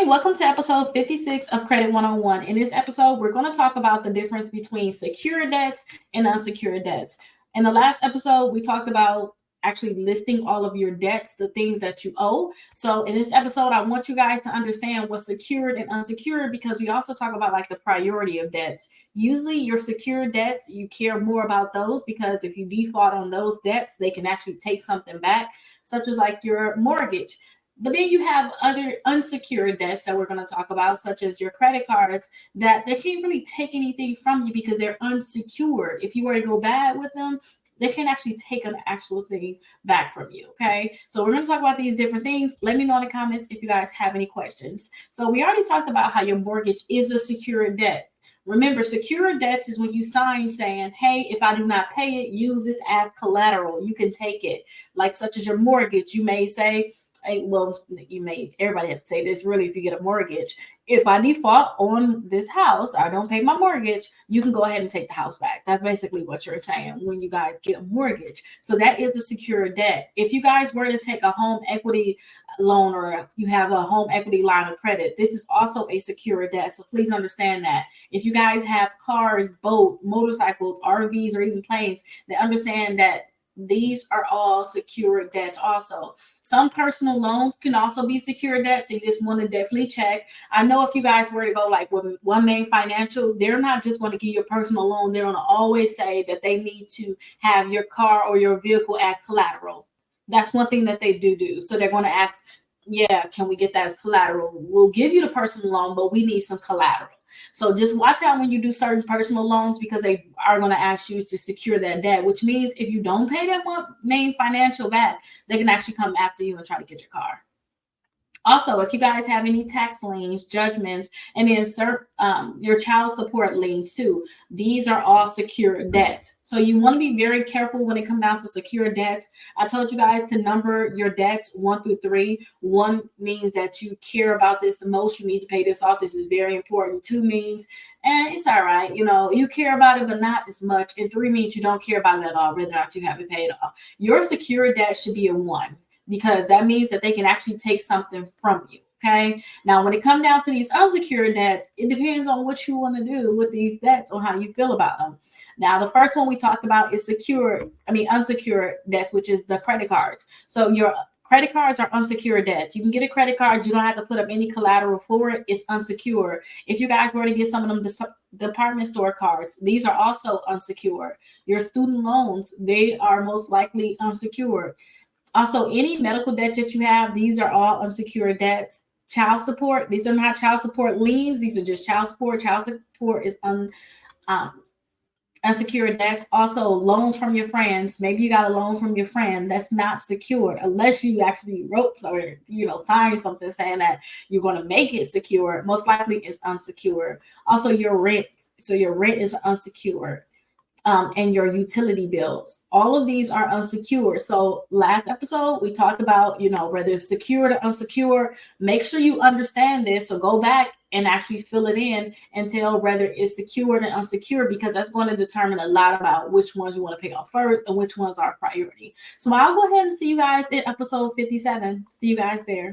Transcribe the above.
Hey, welcome to episode 56 of Credit 101. In this episode, we're going to talk about the difference between secure debts and unsecured debts. In the last episode, we talked about actually listing all of your debts, the things that you owe. So in this episode, I want you guys to understand what's secured and unsecured, because we also talk about like the priority of debts. Usually your secured debts, you care more about those because if you default on those debts, they can actually take something back, such as like your mortgage. But then you have other unsecured debts that we're going to talk about, such as your credit cards, that they can't really take anything from you because they're unsecured. If you were to go bad with them, they can actually take an actual thing back from you. Okay. So we're going to talk about these different things. Let me know in the comments if you guys have any questions. So we already talked about how your mortgage is a secured debt. Remember, secure debts is when you sign saying, hey, if I do not pay it, use this as collateral. You can take it. Like such as your mortgage, you may say, everybody have to say this really if you get a mortgage. If I default on this house, I don't pay my mortgage, you can go ahead and take the house back. That's basically what you're saying when you guys get a mortgage. So that is the secure debt. If you guys were to take a home equity loan or you have a home equity line of credit, this is also a secure debt. So please understand that. If you guys have cars, boats, motorcycles, RVs, or even planes, they understand that these are all secure debts also. Some personal loans can also be secure debt, so you just want to definitely check. I know if you guys were to go like with One Main Financial, they're not just going to give you a personal loan. They're going to always say that they need to have your car or your vehicle as collateral. That's one thing that they do. So they're going to ask, yeah, can we get that as collateral? We'll give you the personal loan, but we need some collateral. So just watch out when you do certain personal loans because they are going to ask you to secure that debt, which means if you don't pay that One Main Financial back, they can actually come after you and try to get your car. Also, if you guys have any tax liens, judgments, and insert your child support liens too, these are all secure debts. So you want to be very careful when it comes down to secure debts. I told you guys to number your debts 1 through 3. 1 means that you care about this the most. You need to pay this off. This is very important. 2 means, it's all right. You care about it, but not as much. And 3 means you don't care about it at all, whether or not you have it paid off. Your secure debt should be a 1. Because that means that they can actually take something from you. Okay. Now, when it comes down to these unsecured debts, it depends on what you want to do with these debts or how you feel about them. Now, the first one we talked about is unsecured debts, which is the credit cards. So your credit cards are unsecured debts. You can get a credit card. You don't have to put up any collateral for it. It's unsecured. If you guys were to get some of them department store cards, these are also unsecured. Your student loans, they are most likely unsecured. Also, any medical debt that you have, these are all unsecured debts. Child support, these are not child support liens. These are just child support. Child support is unsecured debts. Also, loans from your friends. Maybe you got a loan from your friend that's not secured unless you actually wrote or signed something saying that you're going to make it secure. Most likely it's unsecured. Also, your rent. So your rent is unsecured. And your utility bills. All of these are unsecured. So last episode, we talked about, whether it's secured or unsecured. Make sure you understand this. So go back and actually fill it in and tell whether it's secured and unsecured, because that's going to determine a lot about which ones you want to pick up first and which ones are priority. So I'll go ahead and see you guys in episode 57. See you guys there.